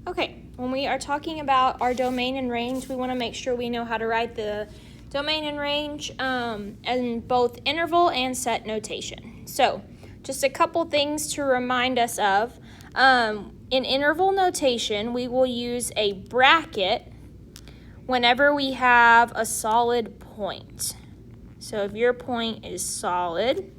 Okay, when we are talking about our domain and range, we want to make sure we know how to write the domain and range in both interval and set notation. So, just a couple things to remind us of. In interval notation, we will use a bracket whenever we have a solid point. So if your point is solid,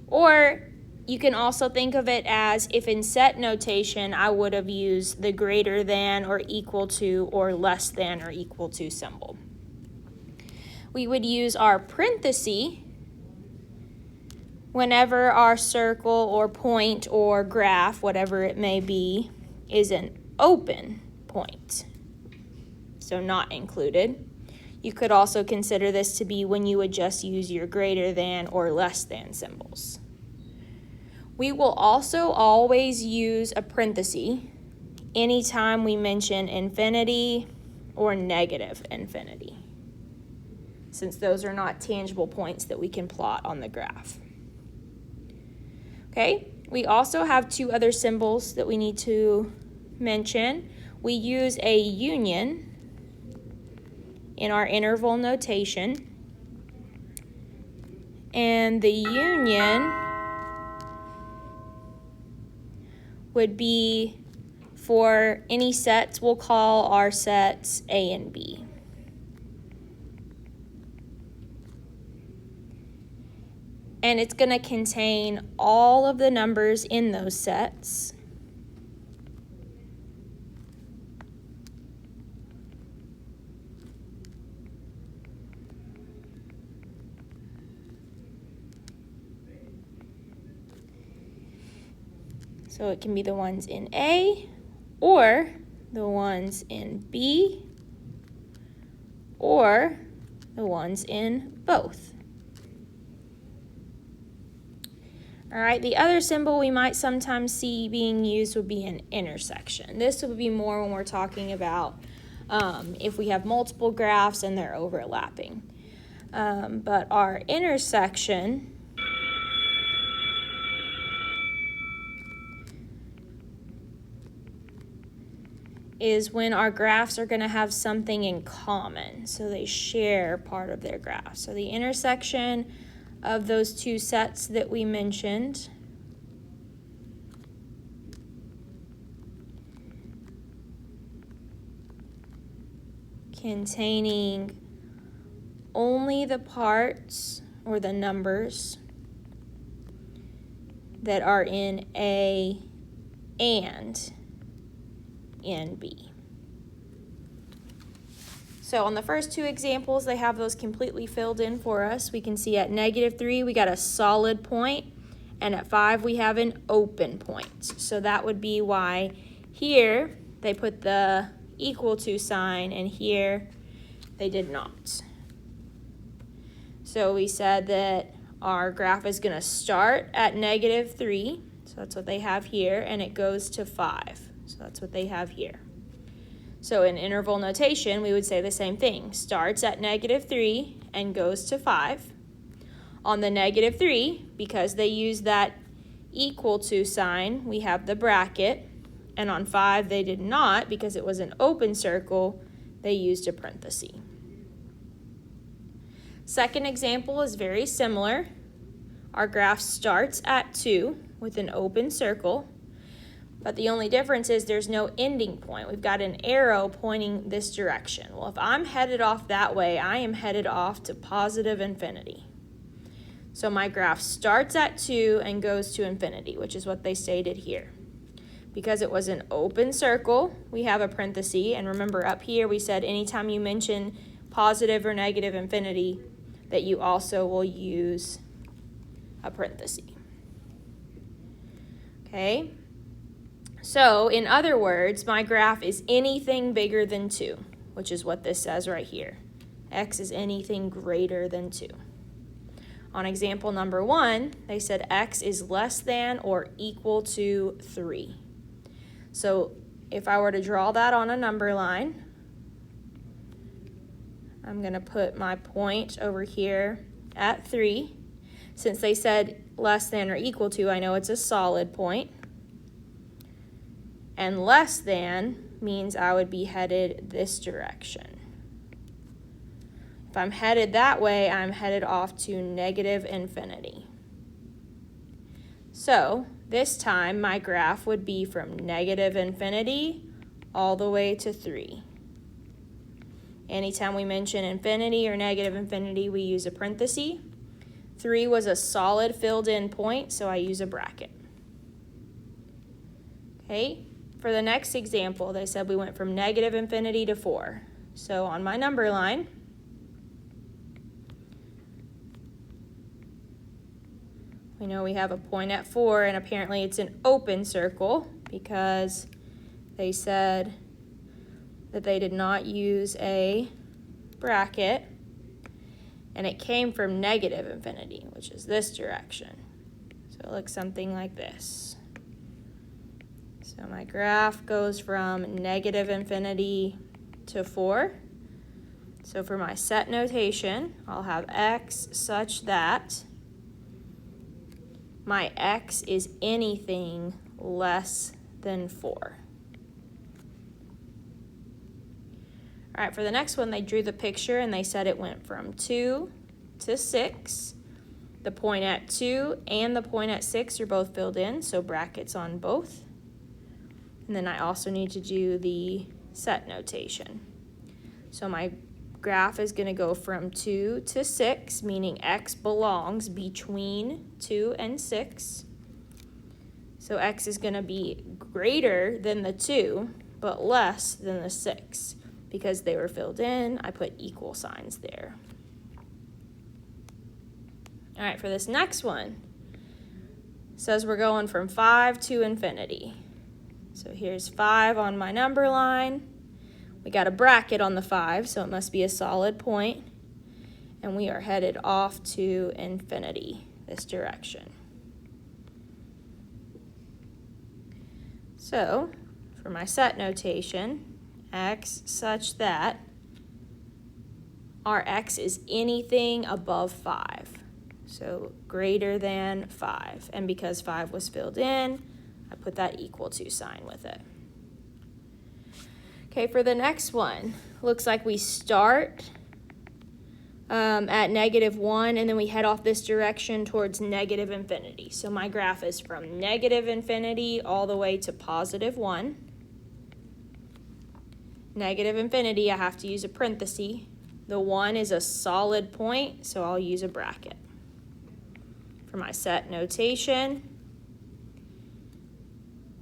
or you can also think of it as if in set notation, I would have used the greater than or equal to or less than or equal to symbol. We would use our parenthesis whenever our circle or point or graph, whatever it may be, is an open point, so not included. You could also consider this to be when you would just use your greater than or less than symbols. We will also always use a parenthesis anytime we mention infinity or negative infinity, since those are not tangible points that we can plot on the graph. Okay, we also have two other symbols that we need to mention. We use a union in our interval notation, and the union would be for any sets. We'll call our sets A and B. And it's going to contain all of the numbers in those sets. So it can be the ones in A, or the ones in B, or the ones in both. All right, the other symbol we might sometimes see being used would be an intersection. This would be more when we're talking about if we have multiple graphs and they're overlapping. But our intersection is when our graphs are going to have something in common, so they share part of their graph. So the intersection of those two sets that we mentioned containing only the parts or the numbers that are in A and in B. So on the first two examples, they have those completely filled in for us. We can see at -3, we got a solid point, and at 5, we have an open point. So that would be why here they put the equal to sign, and here they did not. So we said that our graph is going to start at -3, so that's what they have here, and it goes to 5. So that's what they have here. So in interval notation, we would say the same thing. Starts at -3 and goes to 5. On the -3, because they use that equal to sign, we have the bracket. And on 5, they did not, because it was an open circle, they used a parenthesis. Second example is very similar. Our graph starts at 2 with an open circle. But the only difference is there's no ending point. We've got an arrow pointing this direction. Well, if I'm headed off that way, I am headed off to positive infinity. So my graph starts at 2 and goes to infinity, which is what they stated here. Because it was an open circle, we have a parenthesis. And remember, up here we said anytime you mention positive or negative infinity, that you also will use a parenthesis. Okay? So, in other words, my graph is anything bigger than 2, which is what this says right here. X is anything greater than 2. On example number 1, they said X is less than or equal to 3. So, if I were to draw that on a number line, I'm going to put my point over here at 3. Since they said less than or equal to, I know it's a solid point. and less than means I would be headed this direction. If I'm headed that way, I'm headed off to negative infinity. So this time my graph would be from negative infinity all the way to 3. Anytime we mention infinity or negative infinity, we use a parenthesis. 3 was a solid filled in point, so I use a bracket. Okay, for the next example, they said we went from negative infinity to 4. So on my number line, we know we have a point at 4, and apparently it's an open circle because they said that they did not use a bracket, and it came from negative infinity, which is this direction. So it looks something like this. So my graph goes from negative infinity to 4. So for my set notation, I'll have x such that my x is anything less than 4. All right, for the next one, they drew the picture and they said it went from 2 to 6. The point at 2 and the point at 6 are both filled in, so brackets on both. And then I also need to do the set notation. So my graph is going to go from 2 to 6, meaning x belongs between 2 and 6. So x is going to be greater than the 2, but less than the 6. Because they were filled in, I put equal signs there. All right, for this next one, it says we're going from 5 to infinity. So here's 5 on my number line. We got a bracket on the 5, so it must be a solid point. And we are headed off to infinity, this direction. So for my set notation, x such that our x is anything above 5. So greater than 5. And because 5 was filled in, I put that equal to sign with it. Okay, for the next one, looks like we start at -1 and then we head off this direction towards negative infinity. So my graph is from negative infinity all the way to +1. Negative infinity, I have to use a parenthesis. The 1 is a solid point, so I'll use a bracket. For my set notation,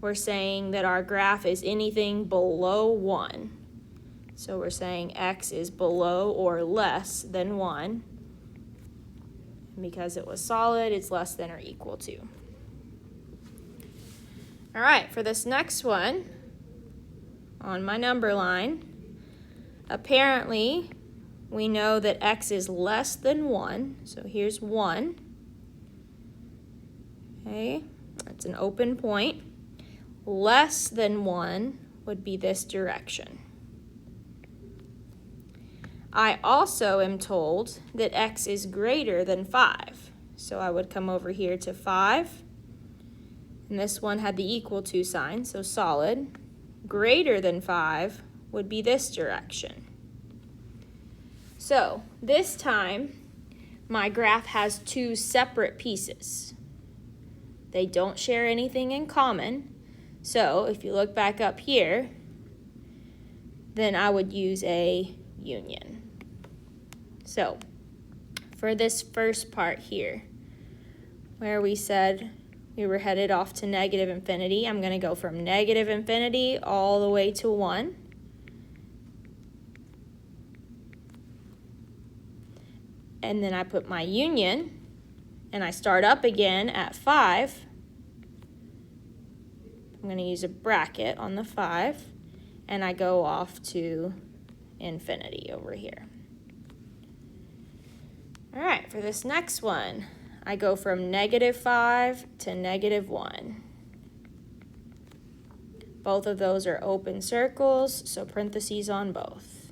we're saying that our graph is anything below 1. So we're saying x is below or less than 1. And because it was solid, it's less than or equal to. All right, for this next one, on my number line, apparently we know that x is less than 1. So here's 1. Okay, that's an open point. Less than 1 would be this direction. I also am told that x is greater than 5. So I would come over here to 5. And this one had the equal to sign, so solid. Greater than 5 would be this direction. So this time, my graph has 2 separate pieces. They don't share anything in common. So if you look back up here, then I would use a union. So for this first part here, where we said we were headed off to negative infinity, I'm going to go from negative infinity all the way to 1. And then I put my union, and I start up again at 5. I'm going to use a bracket on the 5, and I go off to infinity over here. All right, for this next one, I go from -5 to -1. Both of those are open circles, so parentheses on both.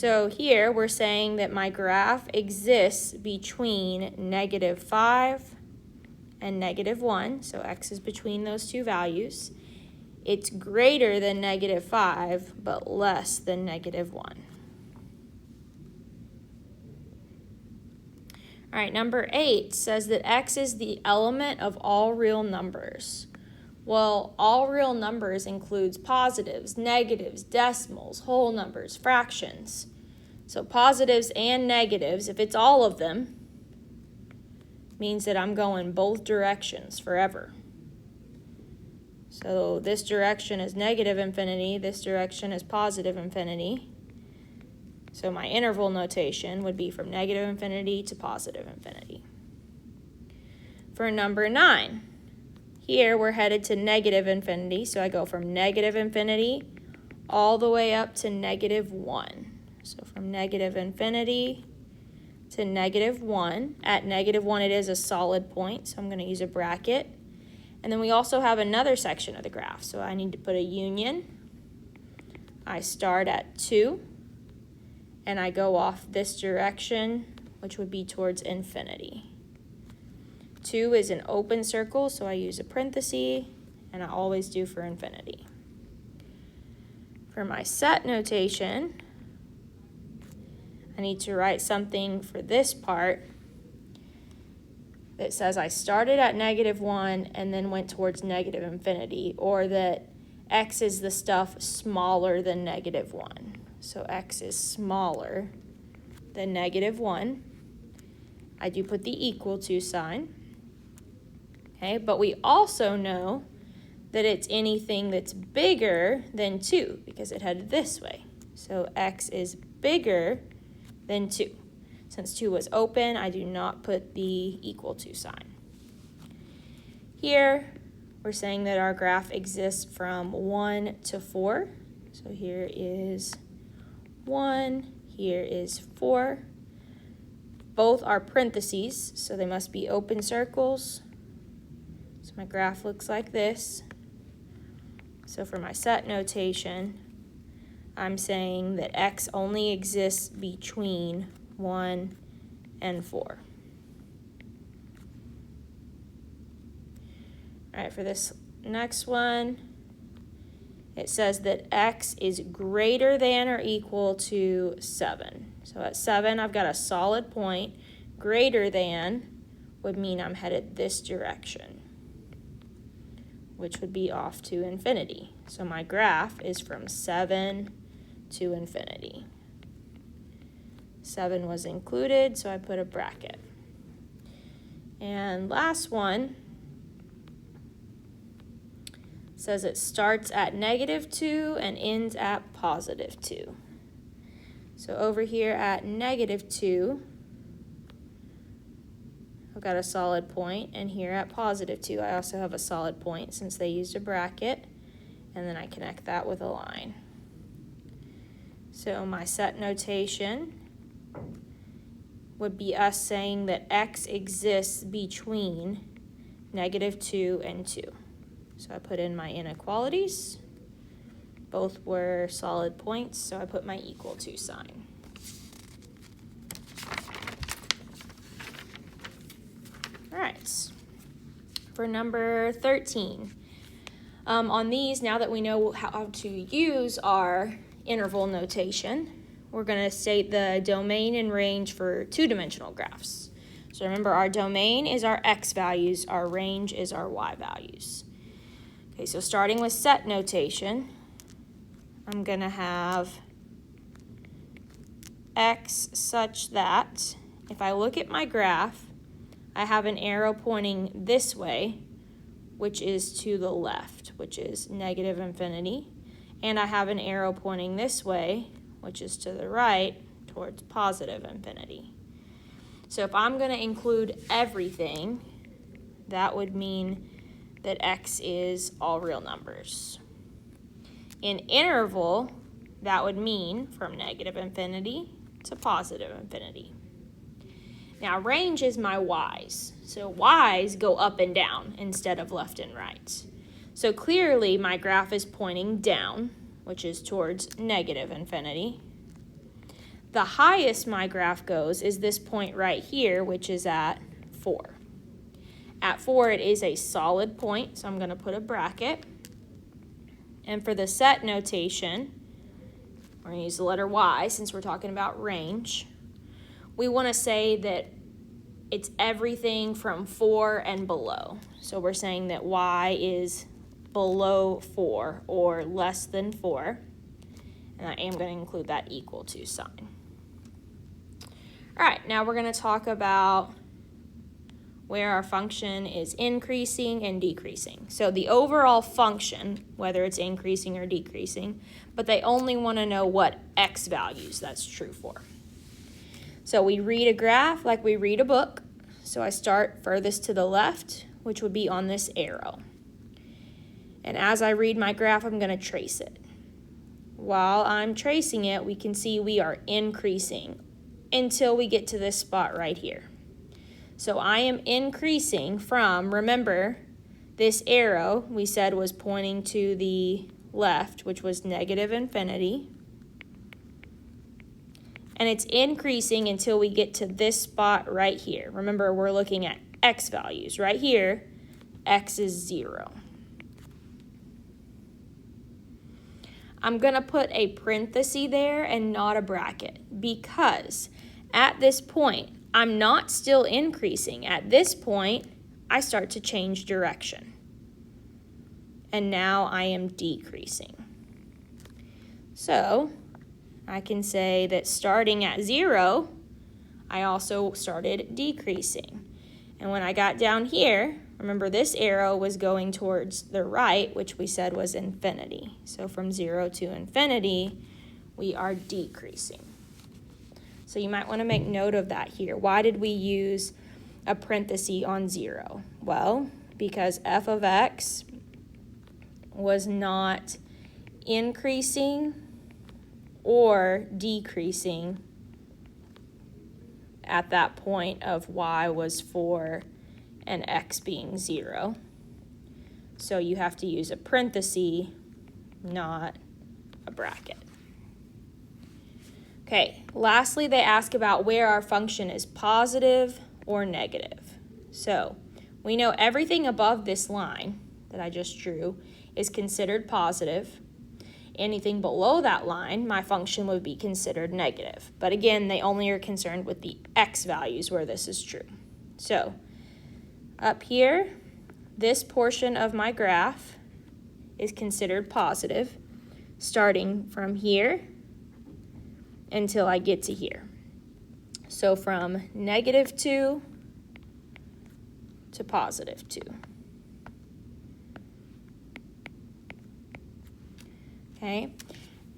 So here we're saying that my graph exists between -5 and -1, so x is between those two values. It's greater than -5, but less than -1. All right, number 8 says that x is the element of all real numbers. Well, all real numbers includes positives, negatives, decimals, whole numbers, fractions. So positives and negatives, if it's all of them, means that I'm going both directions forever. So this direction is negative infinity, this direction is positive infinity. So my interval notation would be from negative infinity to positive infinity. For number 9, here we're headed to negative infinity, so I go from negative infinity all the way up to -1. So from negative infinity to -1. At -1 it is a solid point, so I'm going to use a bracket. And then we also have another section of the graph, so I need to put a union. I start at 2, and I go off this direction, which would be towards infinity. 2 is an open circle, so I use a parenthesis, and I always do for infinity. For my set notation, I need to write something for this part that says I started at -1 and then went towards negative infinity, or that x is the stuff smaller than -1. So x is smaller than -1. I do put the equal to sign. Okay, but we also know that it's anything that's bigger than 2 because it headed this way. So x is bigger than 2. Since 2 was open, I do not put the equal to sign. Here, we're saying that our graph exists from 1 to 4. So here is 1, here is 4. Both are parentheses, so they must be open circles. So my graph looks like this. So for my set notation, I'm saying that x only exists between 1 and 4. All right, for this next one, it says that x is greater than or equal to 7. So at 7, I've got a solid point. Greater than would mean I'm headed this direction, which would be off to infinity. So my graph is from 7 to infinity. 7 was included, so I put a bracket. And last one says it starts at -2 and ends at +2. So over here at -2, I've got a solid point, and here at +2, I also have a solid point since they used a bracket, and then I connect that with a line. So my set notation would be us saying that x exists between -2 and 2. So I put in my inequalities. Both were solid points, so I put my equal to sign. All right, for number 13. On these, now that we know how to use our interval notation, we're going to state the domain and range for two-dimensional graphs. So remember, our domain is our x values, our range is our y values. Okay, so starting with set notation, I'm going to have x such that if I look at my graph, I have an arrow pointing this way, which is to the left, which is negative infinity, and I have an arrow pointing this way, which is to the right, towards positive infinity. So if I'm going to include everything, that would mean that x is all real numbers. In interval, that would mean from negative infinity to positive infinity. Now, range is my y's. So y's go up and down instead of left and right. So clearly, my graph is pointing down, which is towards negative infinity. the highest my graph goes is this point right here, which is at 4. At 4, it is a solid point, so I'm going to put a bracket. And for the set notation, we're going to use the letter Y since we're talking about range. We want to say that it's everything from 4 and below. So we're saying that Y is below 4 or less than 4. And I am going to include that equal to sign. All right, now we're going to talk about where our function is increasing and decreasing. So the overall function, whether it's increasing or decreasing, but they only want to know what x values that's true for. So we read a graph like we read a book. So I start furthest to the left, which would be on this arrow. And as I read my graph, I'm going to trace it. While I'm tracing it, we can see we are increasing until we get to this spot right here. So I am increasing from, remember, this arrow we said was pointing to the left, which was negative infinity. And it's increasing until we get to this spot right here. Remember, we're looking at x values. Right here, x is 0. I'm going to put a parenthesis there and not a bracket because at this point, I'm not still increasing. At this point, I start to change direction. And now I am decreasing. So I can say that starting at 0, I also started decreasing. And when I got down here, remember this arrow was going towards the right, which we said was infinity. So from 0 to infinity, we are decreasing. So you might want to make note of that here. Why did we use a parenthesis on 0? Well, because f of x was not increasing or decreasing at that point of y was 4 and x being 0. So you have to use a parenthesis, not a bracket. Okay, lastly, they ask about where our function is positive or negative. So we know everything above this line that I just drew is considered positive. Anything below that line, my function would be considered negative. But again, they only are concerned with the x values where this is true. So up here, this portion of my graph is considered positive, starting from here until I get to here. So from -2 to +2. Okay,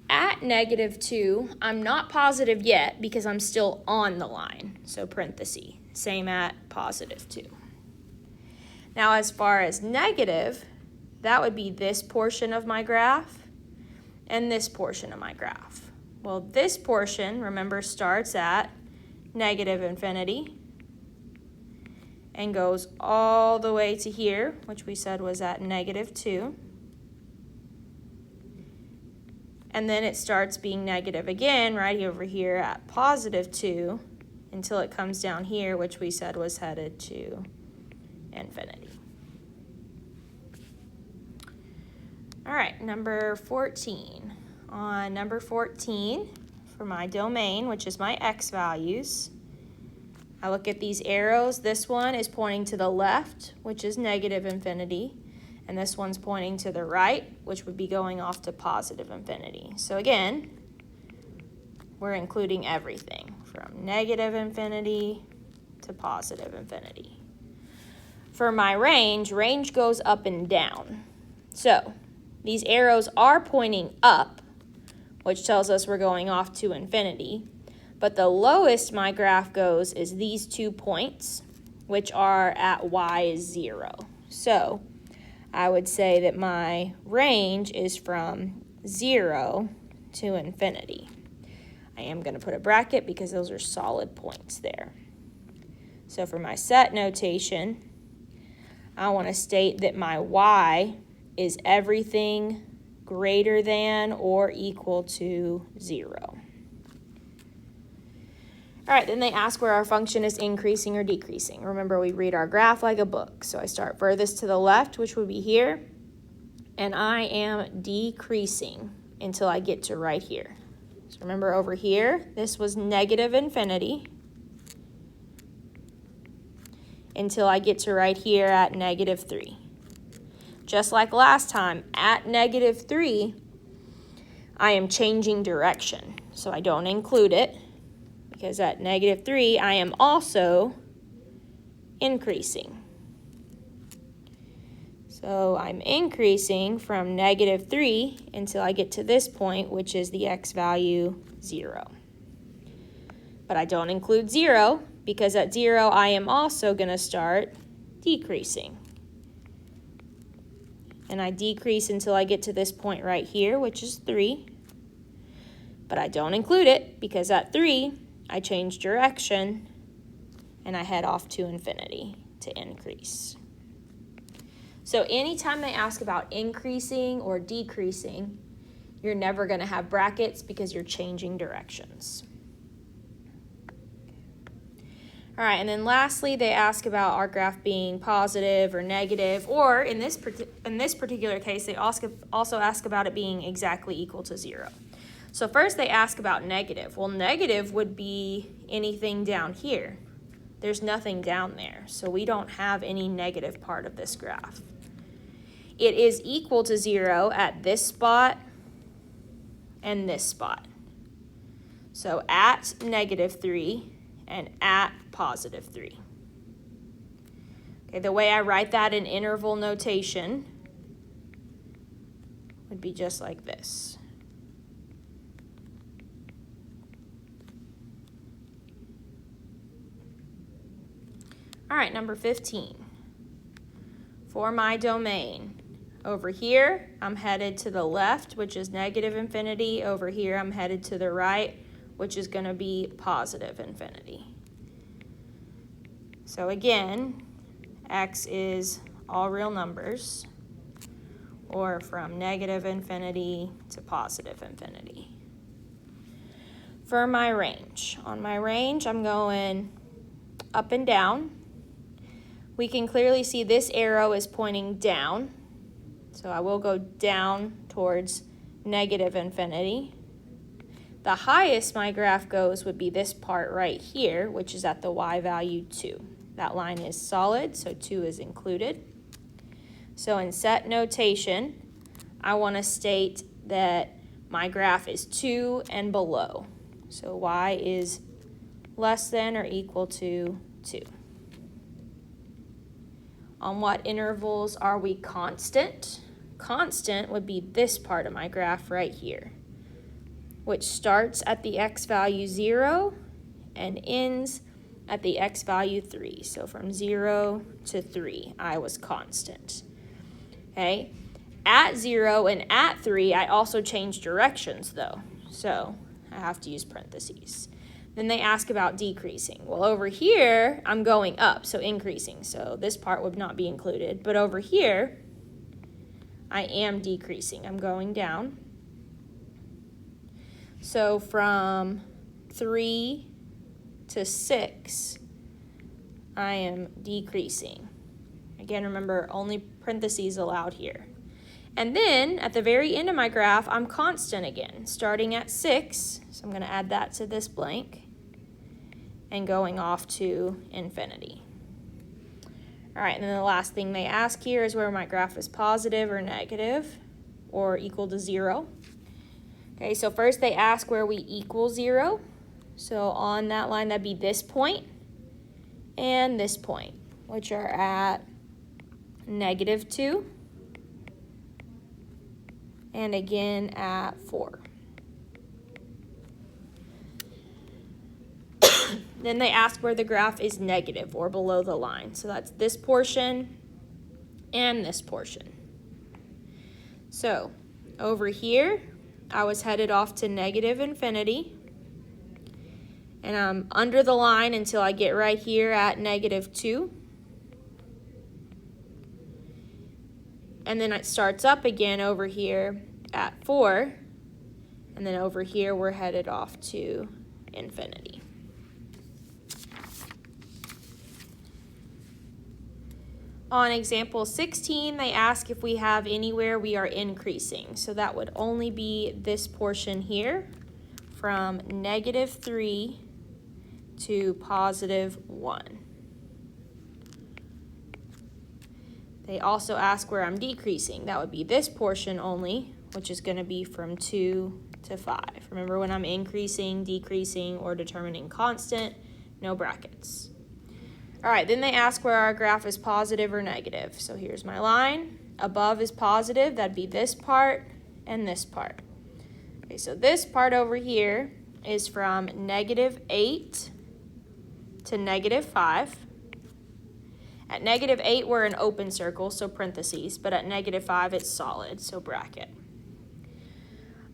at -2, I'm not positive yet because I'm still on the line, so parenthesis. Same at +2. Now as far as negative, that would be this portion of my graph and this portion of my graph. Well, this portion, remember, starts at negative infinity and goes all the way to here, which we said was at -2. And then it starts being negative again right over here at +2 until it comes down here, which we said was headed to infinity. All right, number 14. On number 14, for my domain, which is my x values, I look at these arrows. This one is pointing to the left, which is negative infinity, and this one's pointing to the right, which would be going off to positive infinity. So again, we're including everything from negative infinity to positive infinity. For my range goes up and down. So these arrows are pointing up, which tells us we're going off to infinity. But the lowest my graph goes is these 2 points, which are at y is 0. So I would say that my range is from 0 to infinity. I am going to put a bracket because those are solid points there. So for my set notation, I want to state that my y is everything greater than or equal to 0. All right, then they ask where our function is increasing or decreasing. Remember, we read our graph like a book. So I start furthest to the left, which would be here, and I am decreasing until I get to right here. So remember over here, this was negative infinity until I get to right here at -3. Just like last time, at -3, I am changing direction. So I don't include it, because at -3, I am also increasing. So I'm increasing from -3 until I get to this point, which is the x value 0. But I don't include 0, because at 0, I am also going to start decreasing. And I decrease until I get to this point right here, which is 3. But I don't include it, because at 3, I change direction, and I head off to infinity to increase. So anytime they ask about increasing or decreasing, you're never going to have brackets because you're changing directions. All right, and then lastly, they ask about our graph being positive or negative, or in this particular case, they also ask about it being exactly equal to 0. So first they ask about negative. Well, negative would be anything down here. There's nothing down there, so we don't have any negative part of this graph. It is equal to 0 at this spot and this spot. So at -3 and at +3. Okay, the way I write that in interval notation would be just like this. All right, number 15. For my domain, over here, I'm headed to the left, which is -infinity. Over here, I'm headed to the right, which is going to be +infinity. So again, x is all real numbers, or from -infinity to +infinity. For my range, on my range, I'm going up and down. We can clearly see this arrow is pointing down, so I will go down towards -infinity. The highest my graph goes would be this part right here, which is at the y value 2. That line is solid, so 2 is included. So in set notation, I want to state that my graph is 2 and below. So y is less than or equal to 2. On what intervals are we constant? Constant would be this part of my graph right here, which starts at the x value 0 and ends at the x value 3. So from 0 to 3, I was constant. Okay? At 0 and at 3, I also change directions though. So I have to use parentheses. Then they ask about decreasing. Well, over here, I'm going up, so increasing. So this part would not be included. But over here, I am decreasing. I'm going down. So from 3 to 6, I am decreasing. Again, remember, only parentheses allowed here. And then at the very end of my graph, I'm constant again, starting at 6. So I'm going to add that to this blank and going off to infinity. All right, and then the last thing they ask here is where my graph is positive or negative or equal to 0. Okay, so first they ask where we equal 0. So on that line, that'd be this point and this point, which are at -2 and again at 4. Then they ask where the graph is negative or below the line. So that's this portion and this portion. So over here, I was headed off to -infinity. And I'm under the line until I get right here at -2. And then it starts up again over here at 4. And then over here, we're headed off to infinity. On example 16, they ask if we have anywhere we are increasing. So that would only be this portion here from -3 to +1. They also ask where I'm decreasing. That would be this portion only, which is going to be from 2 to 5. Remember, when I'm increasing, decreasing, or determining constant, no brackets. All right, then they ask where our graph is positive or negative. So here's my line. Above is positive. That'd be this part and this part. Okay, so this part over here is from -8 to -5. At -8, we're an open circle, so parentheses, but at -5, it's solid, so bracket.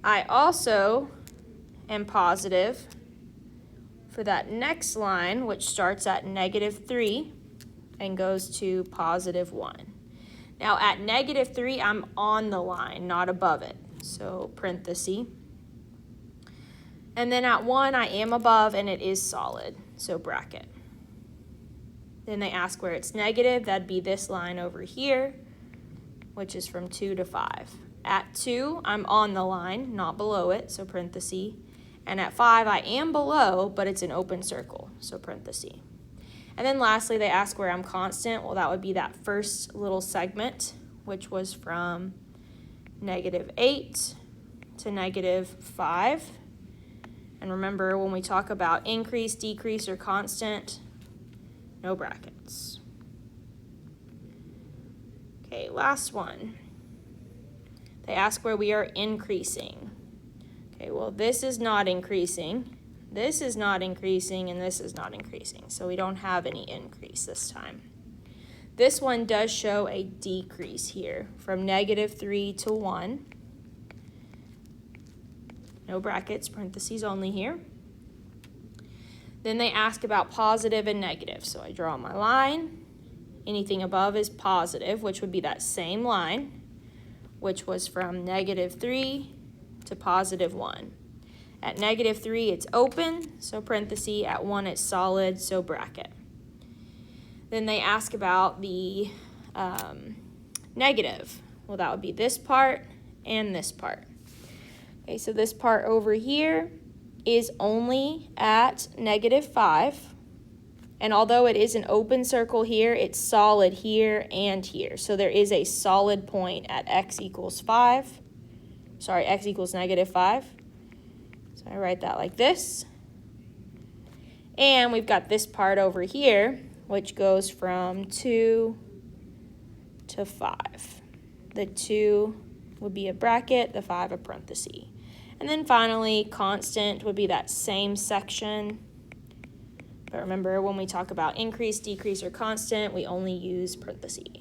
I also am positive for that next line, which starts at -3 and goes to +1. Now, at -3, I'm on the line, not above it, so parenthesis. And then at 1, I am above, and it is solid, so bracket. Then they ask where it's negative. That'd be this line over here, which is from 2 to 5. At 2, I'm on the line, not below it, so parenthesis. And at 5, I am below, but it's an open circle, so parenthesis. And then lastly, they ask where I'm constant. Well, that would be that first little segment, which was from -8 to -5. And remember, when we talk about increase, decrease, or constant, no brackets. Okay, last one. They ask where we are increasing. Okay, well, this is not increasing, this is not increasing, and this is not increasing. So we don't have any increase this time. This one does show a decrease here from -3 to 1. No brackets, parentheses only here. Then they ask about positive and negative. So I draw my line. Anything above is positive, which would be that same line, which was from -3 to +1. At -3, it's open, so parenthesis. At 1, it's solid, so bracket. Then they ask about the negative. Well, that would be this part and this part. Okay, so this part over here is only at -5, and although it is an open circle here, it's solid here and here. So there is a solid point at x equals -5. So I write that like this. And we've got this part over here, which goes from 2 to 5. The 2 would be a bracket, the 5 a parenthesis. And then finally, constant would be that same section. But remember, when we talk about increase, decrease, or constant, we only use parentheses.